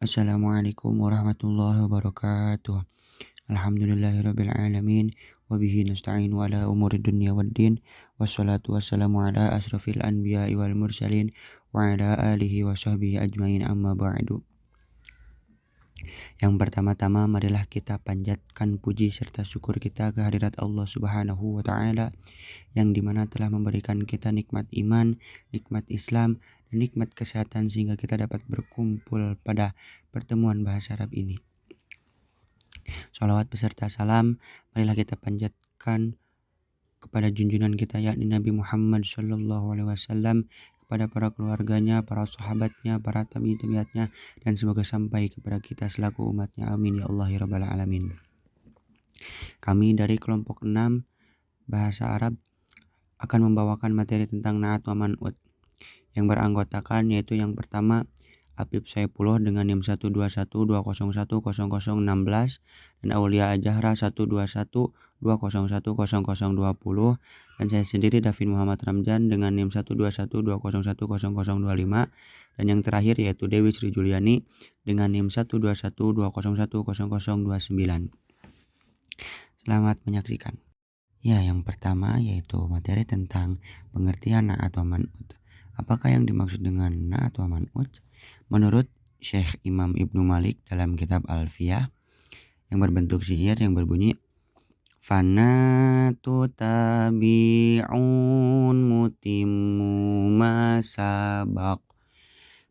Assalamualaikum warahmatullahi wabarakatuh. Alhamdulillahirabbil alamin wa bihi nasta'inu ala umuri dunya waddin wassalatu wassalamu ala asrofil anbiya'i wal mursalin wa ala alihi wa sahbihi ajmain amma ba'du. Yang pertama-tama marilah kita panjatkan puji serta syukur kita ke hadirat Allah Subhanahu wa taala yang dimana telah memberikan kita nikmat iman, nikmat Islam, dan nikmat kesehatan sehingga kita dapat berkumpul pada pertemuan bahasa Arab ini. Salawat beserta salam marilah kita panjatkan kepada junjungan kita yakni Nabi Muhammad SAW, kepada para keluarganya, para sahabatnya, para tabi'atnya, dan semoga sampai kepada kita selaku umatnya. Amin ya Allah ya Rabbal Alamin. Kami dari kelompok 6 bahasa Arab akan membawakan materi tentang Na'at wa Man'ut yang beranggotakan yaitu yang pertama Apip Saipullah dengan NIM 12120100016 dan Aulia Ajahra 12120100020 dan saya sendiri Davin Muhammad Ramjan dengan NIM 12120100025 dan yang terakhir yaitu Dewi Sri Juliani dengan NIM 12120100029. Selamat menyaksikan. Ya, yang pertama yaitu materi tentang pengertian Na'at wa Man'ut. Apakah yang dimaksud dengan Na'at wa Man'ut? Menurut Syekh Imam Ibnu Malik dalam kitab Alfiyah yang berbentuk syair yang berbunyi Fanatu tabi'un mutimmu masabak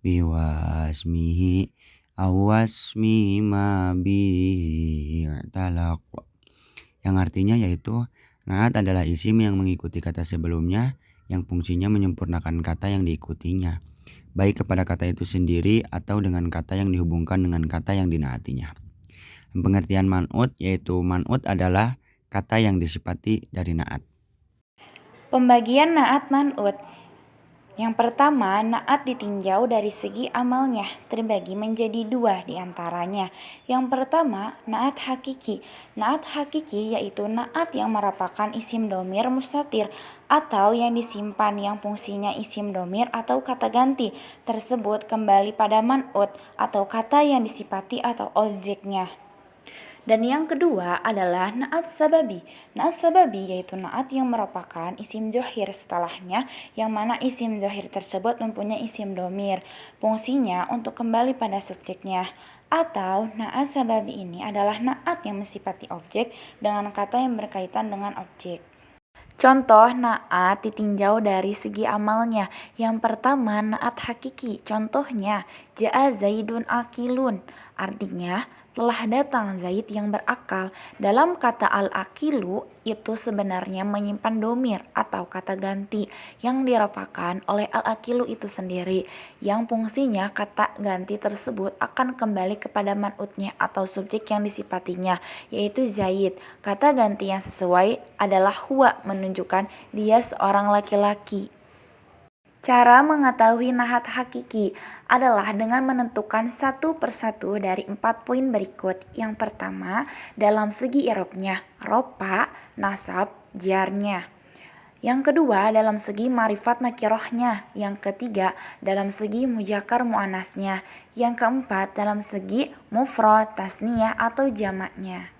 biwasmihi awasmi ma bi'talaq, yang artinya yaitu Na'at adalah isim yang mengikuti kata sebelumnya yang fungsinya menyempurnakan kata yang diikutinya, baik kepada kata itu sendiri atau dengan kata yang dihubungkan dengan kata yang dinaatinya. Pengertian man'ut yaitu man'ut adalah kata yang disifati dari na'at. Pembagian na'at man'ut. Yang pertama, na'at ditinjau dari segi amalnya, terbagi menjadi dua diantaranya. Yang pertama, na'at hakiki. Na'at hakiki yaitu na'at yang merupakan isim domir mustatir atau yang disimpan yang fungsinya isim domir atau kata ganti tersebut kembali pada man'ut atau kata yang disifati atau objeknya. Dan yang kedua adalah na'at sababi. Na'at sababi yaitu na'at yang merupakan isim johir setelahnya, yang mana isim johir tersebut mempunyai isim domir. Fungsinya untuk kembali pada subjeknya. Atau na'at sababi ini adalah na'at yang mensifati objek dengan kata yang berkaitan dengan objek. Contoh na'at ditinjau dari segi amalnya. Yang pertama na'at hakiki. Contohnya ja'a zaidun akilun. Artinya telah datang Zaid yang berakal. Dalam kata al-akilu itu sebenarnya menyimpan domir atau kata ganti yang dirapakan oleh al-akilu itu sendiri, yang fungsinya kata ganti tersebut akan kembali kepada man'utnya atau subjek yang disifatinya, yaitu Zaid. Kata ganti yang sesuai adalah huwa, menunjukkan dia seorang laki-laki. Cara mengetahui na'at hakiki adalah dengan menentukan satu persatu dari 4 poin berikut. Yang pertama, dalam segi i'rabnya, ropa, nasab, jarnya. Yang kedua, dalam segi ma'rifat nakirohnya. Yang ketiga, dalam segi mujakar mu'anasnya. Yang keempat, dalam segi mufrad, tasniyah atau jamaknya.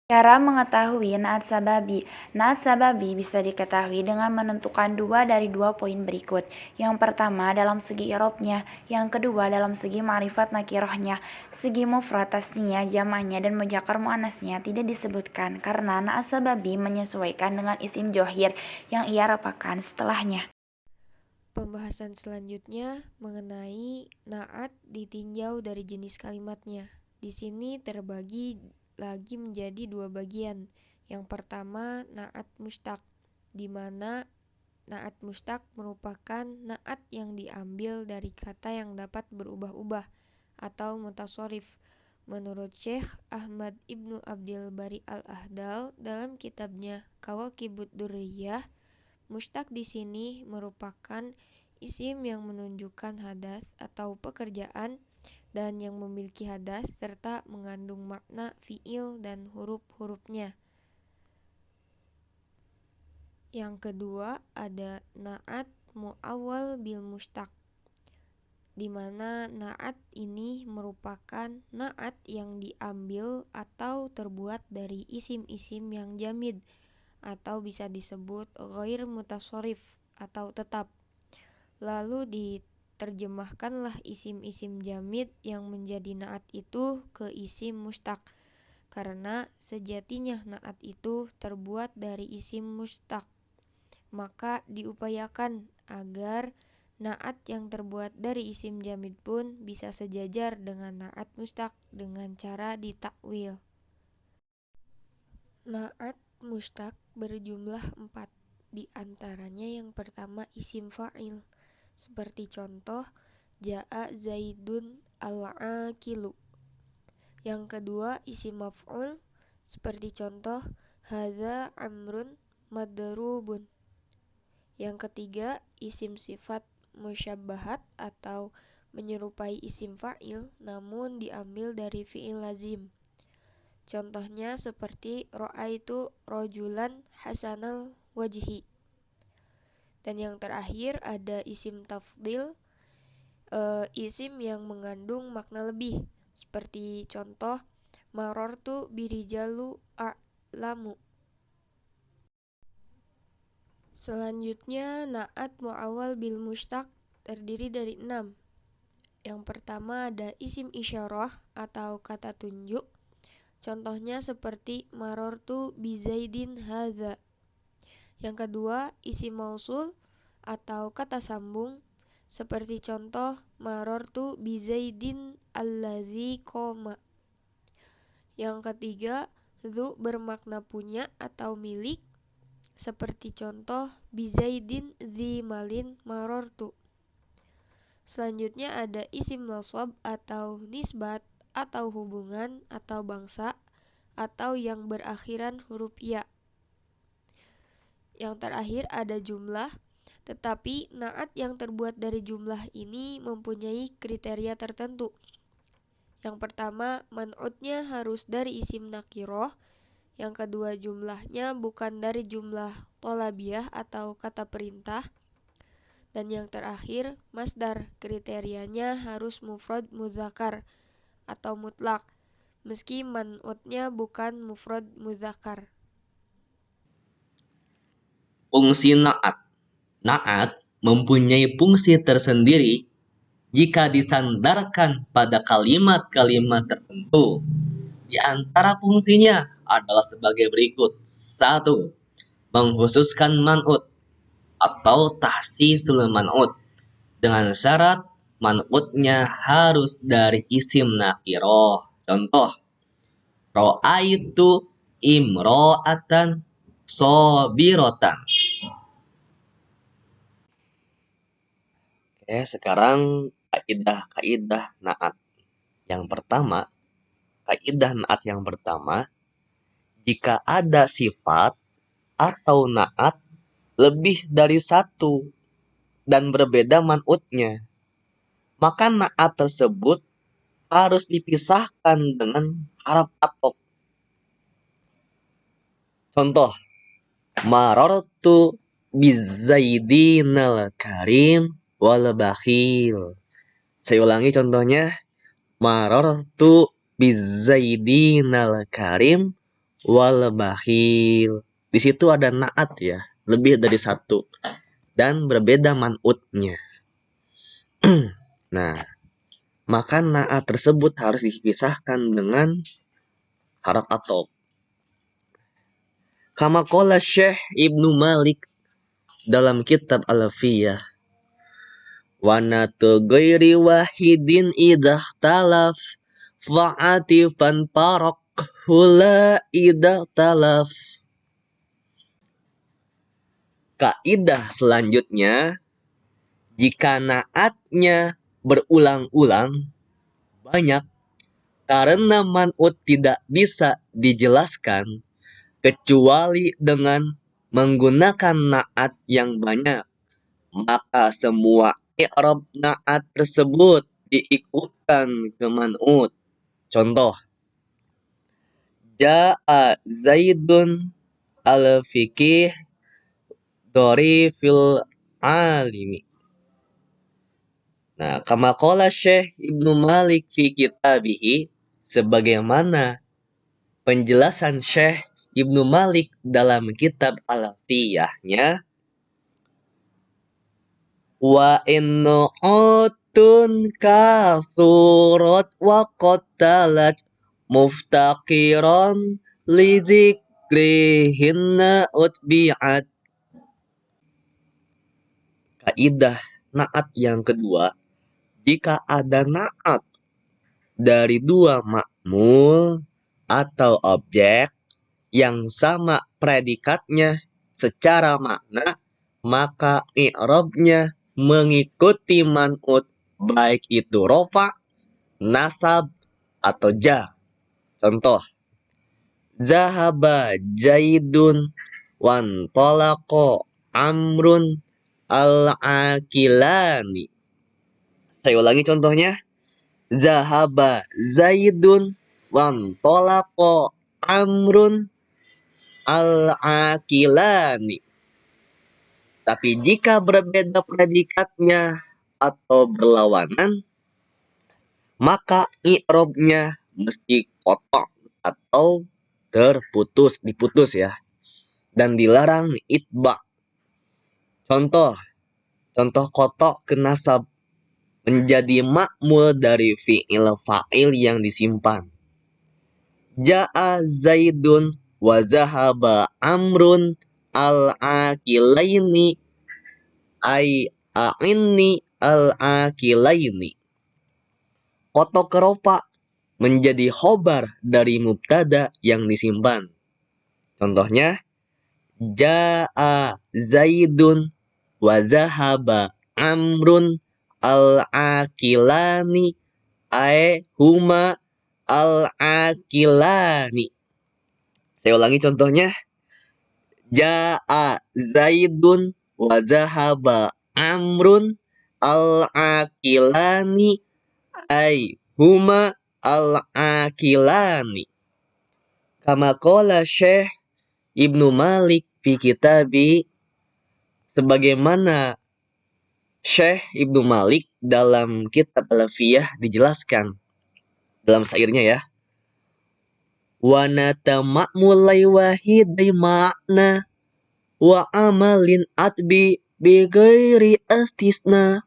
Cara mengetahui na'at sababi. Na'at sababi bisa diketahui dengan menentukan 2 dari 2 poin berikut. Yang pertama dalam segi i'rabnya, yang kedua dalam segi ma'rifat nakirohnya. Segi mufrad, tasniyah, jamaknya, dan muzakkar muannasnya tidak disebutkan karena na'at sababi menyesuaikan dengan isim johir yang ia rapakan setelahnya. Pembahasan selanjutnya mengenai na'at ditinjau dari jenis kalimatnya. Di sini terbagi lagi menjadi 2 bagian. Yang pertama na'at mustaq, di mana na'at mustaq merupakan na'at yang diambil dari kata yang dapat berubah-ubah atau mutasharrif. Menurut Syekh Ahmad Ibnu Abdil Bari Al-Ahdal dalam kitabnya Kawakibud Durriyah, mustaq di sini merupakan isim yang menunjukkan hadas atau pekerjaan dan yang memiliki hadas serta mengandung makna fiil dan huruf-hurufnya. Yang kedua ada na'at mu'awwal bil mustaq. di mana na'at ini merupakan na'at yang diambil atau terbuat dari isim-isim yang jamid atau bisa disebut ghair mutasharrif atau tetap. Lalu diterjemahkanlah isim-isim jamid yang menjadi na'at itu ke isim mustaq, karena sejatinya na'at itu terbuat dari isim mustaq. Maka diupayakan agar na'at yang terbuat dari isim jamid pun bisa sejajar dengan na'at mustaq dengan cara ditakwil. Na'at mustaq berjumlah 4. Di antaranya yang pertama isim fa'il, seperti contoh ja'a zaidun al-aqilu. Yang kedua isim maf'ul, seperti contoh hadza amrun madrubun. Yang ketiga isim sifat musyabbahat atau menyerupai isim fa'il namun diambil dari fi'il lazim. Contohnya seperti ra'aitu rajulan hasanal wajhi. Dan yang terakhir ada isim tafdil, isim yang mengandung makna lebih, seperti contoh marortu birijalu a'lamu. Selanjutnya na'at mu'awwal bil mushtaq terdiri dari 6. Yang pertama ada isim isyarah atau kata tunjuk. Contohnya seperti marortu bi zaidin hadza. Yang kedua isim mausul atau kata sambung, seperti contoh marortu bi zaidin alladzi qoma. Yang ketiga dzu bermakna punya atau milik, seperti contoh bi zaidin dzi malin marortu. Selanjutnya ada isim nasab atau nisbat atau hubungan atau bangsa atau yang berakhiran huruf ya. Yang terakhir ada jumlah, tetapi na'at yang terbuat dari jumlah ini mempunyai kriteria tertentu. Yang pertama, man'utnya harus dari isim nakiroh. Yang kedua, jumlahnya bukan dari jumlah tolabiyah atau kata perintah. Dan yang terakhir, masdar, kriterianya harus mufrad muzakkar atau mutlak, meski man'utnya bukan mufrad muzakkar. Fungsi na'at. Na'at mempunyai fungsi tersendiri jika disandarkan pada kalimat-kalimat tertentu. Di antara fungsinya adalah sebagai berikut. 1. Mengkhususkan man'ut atau tahsisul man'ut dengan syarat man'utnya harus dari isim nakiroh. Contoh, ro'aitu imro'atan sobirotan. Sekarang kaidah na'at. Yang pertama, kaidah na'at yang pertama, jika ada sifat atau na'at lebih dari satu dan berbeda man'utnya, maka na'at tersebut harus dipisahkan dengan haraf athof. Contoh, marartu bizaidinal karim wal bakhil. Saya ulangi contohnya, marartu bizaidinal karim wal bakhil. Di situ ada na'at ya, lebih dari satu dan berbeda man'utnya. Nah, maka na'at tersebut harus dipisahkan dengan haraf athof. Kama qala Syekh Ibnu Malik dalam kitab Al-Alfiyah, wa natu ghairi wahidin idah talaf fa'atifan parok hula idah talaf. Kaidah selanjutnya, jika na'atnya berulang-ulang banyak karena man'ut tidak bisa dijelaskan kecuali dengan menggunakan na'at yang banyak, maka semua i'rab na'at tersebut diikutkan ke man'ut. Contoh, ja'a zaidun al-fiqih dorifil alimi. Nah, kama qala Syekh Ibnu Malik fi kitabihi, sebagaimana penjelasan Syekh Ibnu Malik dalam kitab Alfiyahnya, wa innu utun kasurat wa qatalat muftaqiran li dzikrihinna utbi'at. Kaidah naat yang kedua, jika ada naat dari dua ma'mul atau objek yang sama predikatnya secara makna, maka i'rabnya mengikuti man'ut, baik itu rofa, nasab, atau jar. Contoh, zahaba jaidun wan tolako amrun al-akilani. Saya ulangi contohnya. Zahaba zaidun wan tolako amrun al-akilani. Tapi jika berbeda predikatnya atau berlawanan, maka i'rabnya mesti kotok atau terputus, diputus ya. Dan dilarang itba. Contoh kotok ke nasab menjadi ma'mul dari fi'il fa'il yang disimpan. Ja'a zaidun wa zahaba amrun al-akilaini ay a'inni al-akilaini. Kotok keropa menjadi khobar dari mubtada yang disimpan. Contohnya, ja'a zaidun wa zahaba amrun al-akilani ay huma al-akilani. Saya ulangi contohnya. Ja'a zaidun wa zahaba amrun al-akilani ay huma al-akilani. Kama qala Syekh Ibnu Malik fi kitabi, sebagaimana Syekh Ibnu Malik dalam kitab Alfiyah dijelaskan dalam syairnya ya. Wa natama'mulai wahidai ma'na wa amalin atbi bi ghairi astisna.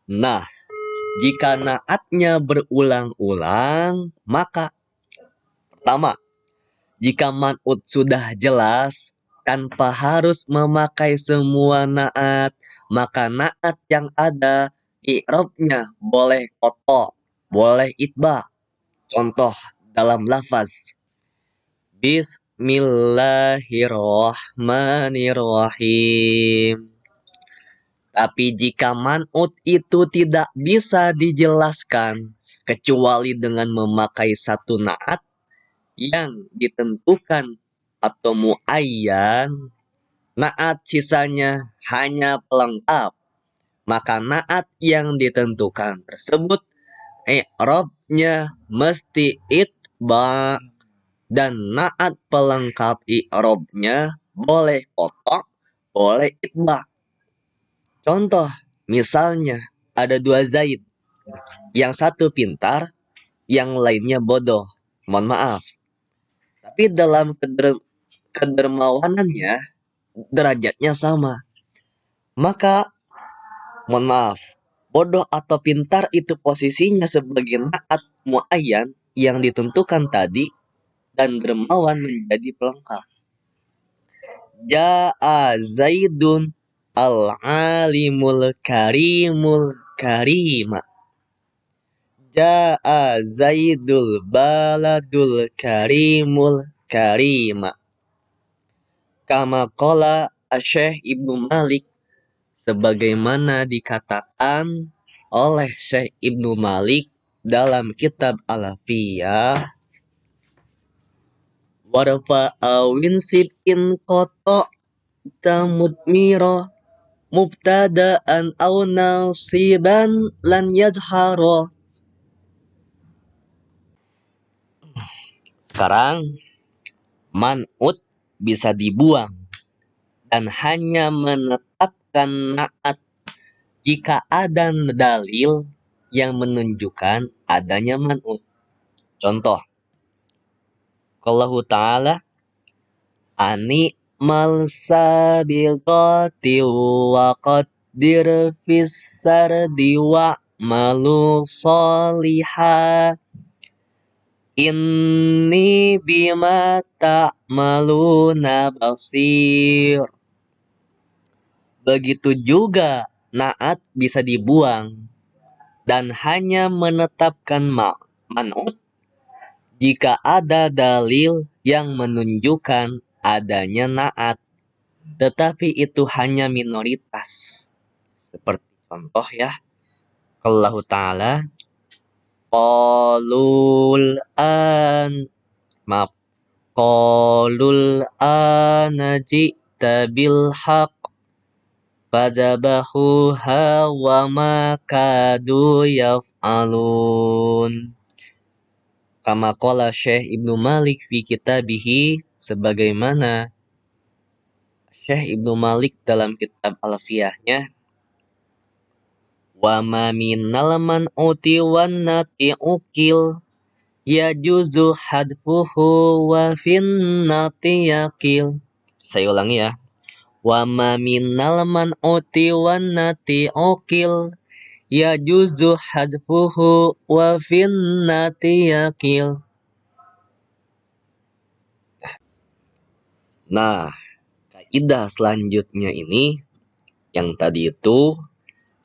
Nah, jika naatnya berulang-ulang, maka pertama, jika man'ut sudah jelas tanpa harus memakai semua naat, maka naat yang ada i'rabnya boleh kotok, boleh itba. Contoh dalam lafaz Bismillahirrahmanirrahim. Tapi jika man'ut itu tidak bisa dijelaskan kecuali dengan memakai satu naat yang ditentukan atau muayyan, naat sisanya hanya pelengkap, maka naat yang ditentukan tersebut i'rabnya mesti itba, dan naat pelengkap i'rabnya boleh kotok, boleh itba. Contoh, misalnya ada dua Zaid, yang satu pintar, yang lainnya bodoh. Mohon maaf. Tapi dalam kedermawanannya, derajatnya sama. Maka, mohon maaf, bodoh atau pintar itu posisinya sebagai naat muayyan yang ditentukan tadi, dan dermawan menjadi pelengkap. Ja'a Zaidun al-alimul karimul karima. Ja'a Zaidul baladul karimul karima. Kama qala Syekh Ibnu Malik, sebagaimana dikatakan oleh Syekh Ibnu Malik dalam kitab Alfiyah, warfa winsib in koto tamudmiro mubtada'an aw nasiban lan yajharo. Sekarang man'ut bisa dibuang dan hanya menetap menunjukkan naat jika ada dalil yang menunjukkan adanya man'ut. Contoh, Allahu Ta'ala Mal sabiqati wa qaddir fis sardi wa malu soliha inni bima ta'maluna basir. Begitu juga naat bisa dibuang dan hanya menetapkan man'ut jika ada dalil yang menunjukkan adanya naat, tetapi itu hanya minoritas. Seperti contoh ya, Allah Ta'ala Qalul ji'ta bil haq fadabahuha wa ma kadu yaf'alun. Kama qala Syekh Ibnu Malik fi kitabihi, sebagaimana Syekh Ibnu Malik dalam kitab Alfiyahnya, wa ma minal man'uti wan nati ukil yajuzu hadfuhu wa fin nati yakil. Saya ulangi ya. Wa ma minal man'uti wan nati ukil yajuzu hadfuhu wa fin nati yakil. Nah, kaidah selanjutnya ini yang tadi itu,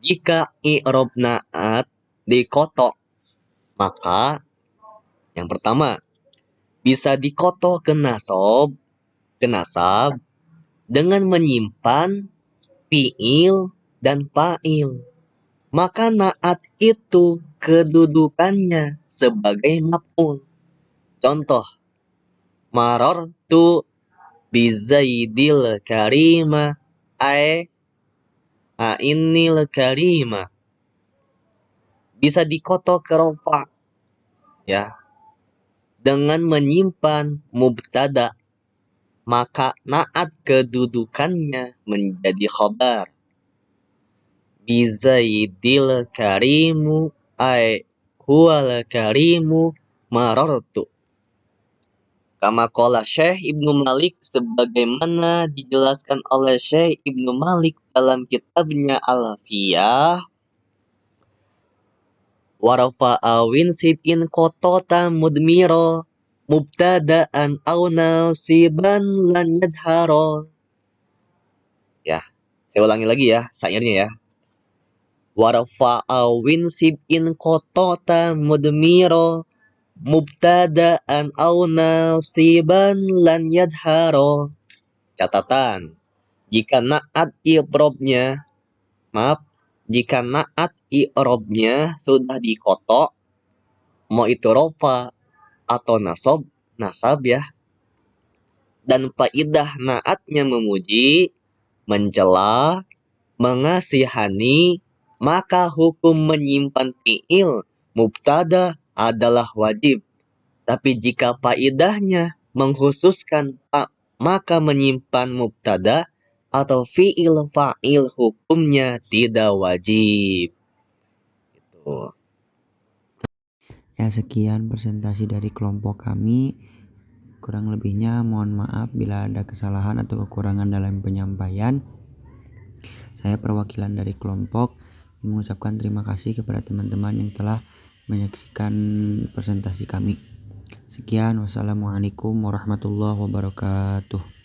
jika i'rab naat dikotok, maka yang pertama bisa dikotok ke nasab dengan menyimpan fiil dan fa'il. Maka naat itu kedudukannya sebagai maf'ul. Contoh, marartu bizaidil karima ainil karima. Bisa dikotok ke rofa ya dengan menyimpan mubtada, maka naat kedudukannya menjadi khabar. Bizaidil karimu huwal karimu marartu. Kama qala Syekh Ibnu Malik, sebagaimana dijelaskan oleh Syekh Ibnu Malik dalam kitabnya Alfiyah, warafa'a winsib in qotota mudmiro mubtada'an aw nasiban lan yadharo. Ya, saya ulangi lagi ya syairnya ya. Warafa'a winsib in qotota mudmiro mubtada'an aw nasiban lan yadharo. Catatan, jika naat i'robnya sudah dikotok, mau itu rofa atau nasab ya, dan faidah naatnya memuji, mencela, mengasihani, maka hukum menyimpan fiil mubtada adalah wajib. Tapi jika faidahnya mengkhususkan maka menyimpan mubtada atau fiil fa'il hukumnya tidak wajib. Gitu. Ya, sekian presentasi dari kelompok kami. Kurang lebihnya mohon maaf bila ada kesalahan atau kekurangan dalam penyampaian. Saya perwakilan dari kelompok mengucapkan terima kasih kepada teman-teman yang telah menyaksikan presentasi kami. Sekian, wassalamualaikum warahmatullahi wabarakatuh.